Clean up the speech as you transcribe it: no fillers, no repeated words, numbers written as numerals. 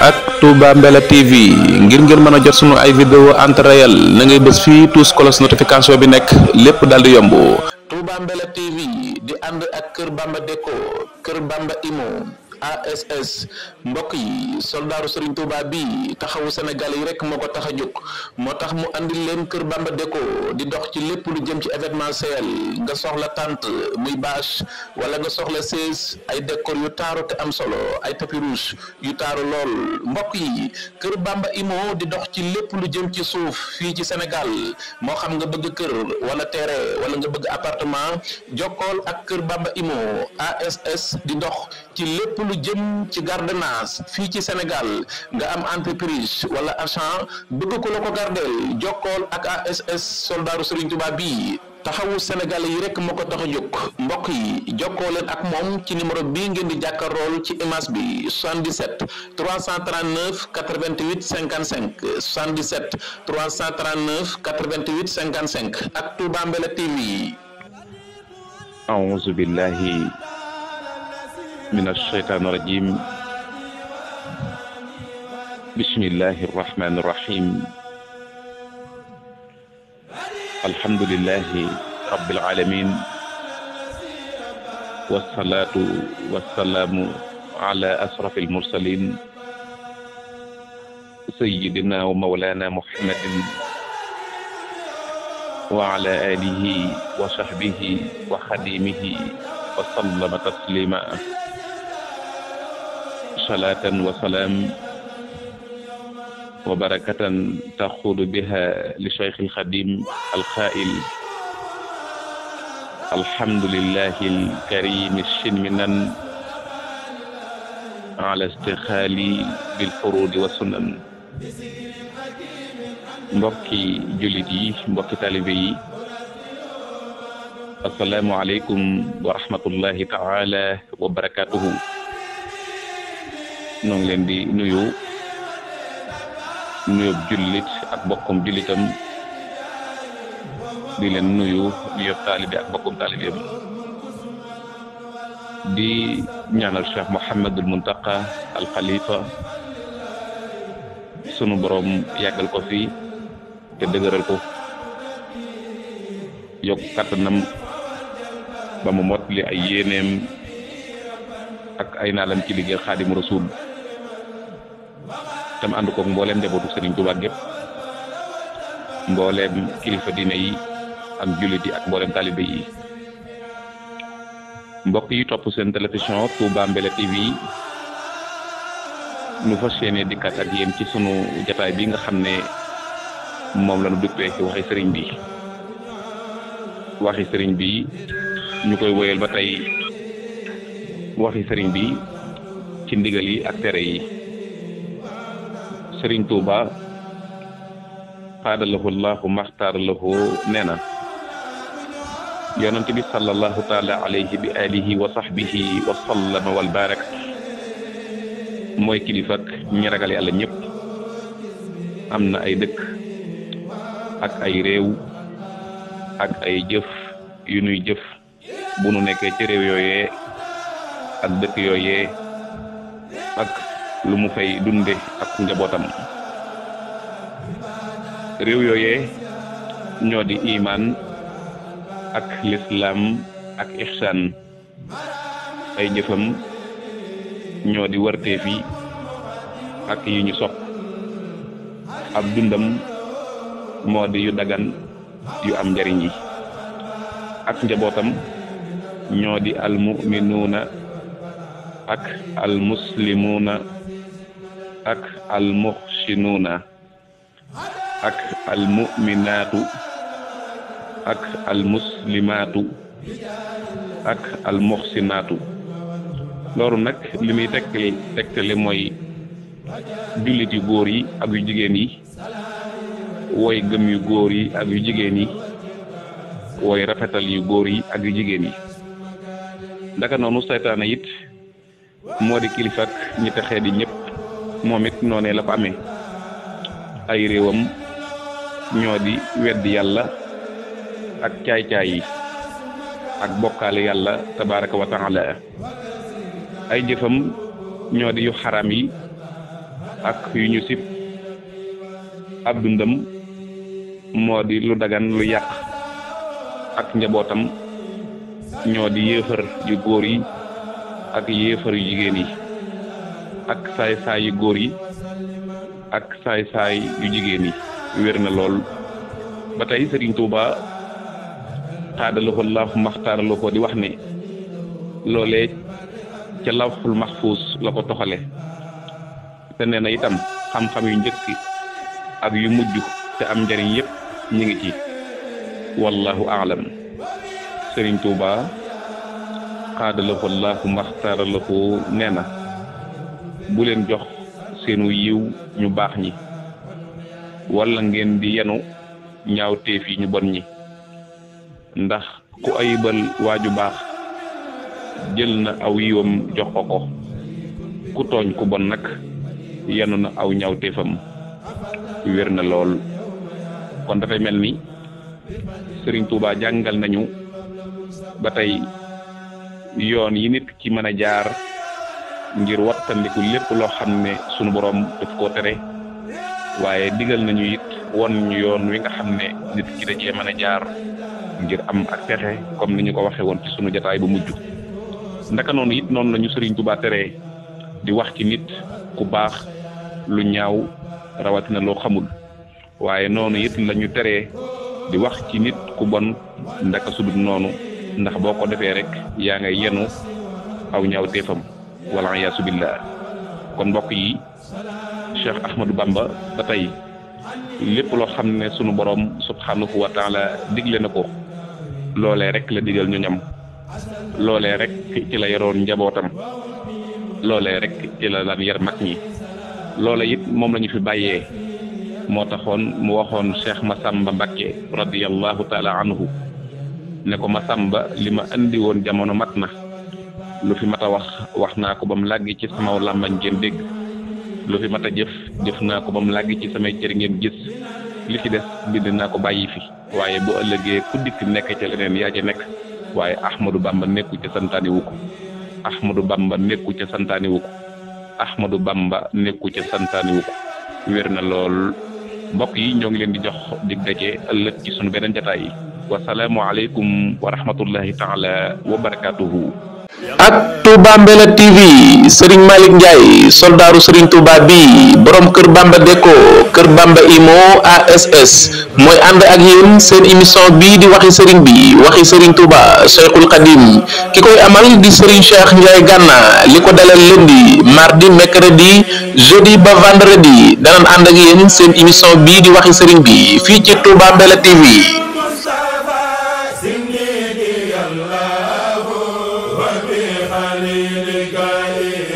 ak Touba Mbella TV ngir ngeen mën a jot sunu ay vidéo en temps réel na ngay bës fii tous cloche notification bi nekk lépp daal di yomb. Touba Mbella TV di ànd ak Kër Bamba Déco Kër Bamba Imo ASS mbokk yi soldaaru Serigne Touba bi taxawu Sénégal yi rek moo ko tax a jóg moo tax mu andil leen Kër Bamba Déco di dox ci lépp lu jëm ci événementiel nga soxla tente muy bâche wala nga soxla chaise ay décor yu taaru te am solo ay tapis rouge yu taaru lool mbokk yi Kër Bamba Imo di dox ci lépp lu jëm ci suuf fii ci Sénégal moo xam nga bëgg kër wala terrain wala nga bëgg appartement jokkool ak Kër Bamba Imo ASS di dox ci lépp lu jëm ci gardenage fii ci Sénégal nga am entreprise wala agent bëgg ko la ko gardeel jokkool ak ASS soldaaru Serigne Touba bi taxawu Sénégal yi rek moo ko tax a jóg mbokk yi jokkoo leen ak moom ci numéro bii ngeen di jàkkaarlool ci image bi 77 339 88 55 77 339 88 55 ak Touba Mbella TV. A'uuzu billahi mina shaytaani rajiim bismillahi rahmaani rahiim alhamdulillahi rabbil aalamiin wassalaatu wassalaamu ala asrafil mursaliin sayyidina wa mawlaana muhammadin wa ala aalihi wa sahbihi wa xadiimihi wa sallama tasliima salaatan wa salaam wa barakatan taxuudu biha li Cheikhil Xadim alxaa'il alhamdulillahi alkarimi shinminan ala istixaali bil furuudi wa sunan mbokki jullit yi mbokki talibe yi assalaamu aleykum wa rahmatullahi taala wa barakatuhu noo ngi leen di nuyób jullit ak bokkum jullitam di leen nuyu nuyób taalibe ak bokkum taalibeem di ñaanal Cheikh Mouhamadul Muntaqa al Khalifa sunu borom yàggal ko fi te dëgëral ko yokk kattanam ba mu mottali ay yéeneem ak ay naalam ci liggéey Xaadimu Rasuul tam ànd koog mbooleem njabootu Serigne Touba gépp mbooleem kilifa diine yi ak jullit yi ak mbooleem taalibe yi mbokk yi topp seen télévision Touba Mbella TV nu fas yéene dikkat ak yéen ci sunu jataay bi nga xam ne moom la nu duppee ci waxi sëriñ bi ñu koy woyal ba tey waxi sëriñ bi ci ndigal yi ak tere yi sëriñ Tuuba xaadalahu llahu maxtaar lahu nee na yonent bi sallallahu taala alayhi bi alihi wa sahbihi wa sallama wal barak mooy kilifak ñi ragal yàlla ñëpp am na ay dëkk ak ay réew ak ay jëf yu nuy jëf bu nu nekkee ci réew yooyee ak dëkk yooyee ak lu mu fay dunde ak njabootam réew yooyee ñoo di imaan ak lislaam ak ihsaan ay jëfam ñoo di warteef yi ak yi ñu sopp ab dundam moo di yu dagan yu am njariñ yi ak njabootam ñoo di almuminuuna ak almuslimuuna ak almuxsinuuna ak almuminaatu ak almuslimaatu ak almuxsinaatu loolu nag li muy tegtale mooy jullit yu góor yi ak yu jigéen yi woy gëm yu góor yi ak yu jigéen yi woy rafetal yu góor yi ak yu jigéen yi ndaka noonu saytaane it moo di kilifak ñi texee di ñëpp moom it noonee la ko amee ay réewam ñoo di weddi yàlla ak caay-caay yi ak bokkaale yàlla tabaraka wa taala ay jëfam ñoo di yu xaram yi ak yu ñu sib ab dundam moo di lu dagan lu yàq ak njabootam ñoo di yéefar yu góor yi ak yéefar yu jigéen yi ak saay-saay yu góor yi ak saay-saay yu jigéen yi wér na lool ba tey Sëriñ Tuuba xaadalako laahu maxtaaralako di wax ne loolee ca lawxul maxfuus la ko toxale te nee na itam xam-xam yu njëkk ak yu mujj te am njariñ yépp ñu ngi ci wallahu aalam Sëriñ Tuuba xaadalako laahu maxtaaralako nee na bu leen jox seenu yiw ñu baax ñi walla ngeen di yenu ñaawteef yi ñu bon ñi ndax ku ayibal waaju baax jël na aw yiwam jox ko ku tooñ ku bon nag yenu na aw ñaawteefam wér na lool kon dafay mel ni Sëriñ Tuuba jàngal nañu ba tey yoon yi nit ki mën a jaar ngir wattandiku lépp loo xam ne sunu boroom daf koo tere waaye digal nañu it won ñu yoon wi nga xam ne nit ki da cee mën a jaar ngir am ak texe comme ni ñu ko waxee woon ci sunu jataay bu mujj ndaka noonu it noonu lañu Sëriñ Tuuba teree di wax ci nit ku baax lu ñaaw rawatina loo xamul waaye noonu it lañu teree di wax ci nit ku bon ndaka sudut noonu ndax boo ko defee rek yaa ngay yenu aw ñaaw teefam wala yaasu billah kon mbokk yi Cheikh Ahmadou Bamba ba tey lépp loo xam ne sunu borom subhanahu wa taala digle na ko loolee rek la digal ñu ñam loolee rek ci la yaroon njabootam loolee rek ci la daan yar mag ñi loola it moom la ñu fi bàyyee moo taxoon mu waxoon Cheikh Massamba Mbacké radiyallahu taala anhu ne ko Massamba li ma andi woon jamono mat na lu fi mat a wax naa ko ba mu làggi ci sama làmbañ ngeen dégg lu fi mat a jëf naa ko ba mu làggi ci samay cër ngeen gis li ci des bind naa ko bàyyi fi waaye bu ëllëgee ku dikk nekk ca leneen yaa ca nekk waaye Ahmadou Bamba nekku ca santaani wu ko Ahmadou Bamba nekku ca santaani wu ko Ahmadou Bamba nekku ca santaani wu ko wér na lool mbokk yi ñoo ngi leen di jox dig daje ëllëg ci sunu beneen jataay yi wasalaamu aleykum wa rahmatullahi taala wa barakatuhu. ak Touba Mbella TV Serigne Malick Ndiaye soldaaru Serigne Touba bi borom kër Bamba Déco kër Bamba Imo ASS mooy ànd ak yéen seen émission bii di waxi Serigne bi waxi Serigne Touba Cheikhul Khadim ki koy amal di Serigne Cheikh Ndiaye Gana li ko dalal lundi mardi mercredi jeudi ba vendredi danañ ànd ak yéen seen émission bii di waxi Serigne bi fii ci Touba Mbella TV. خليل قائل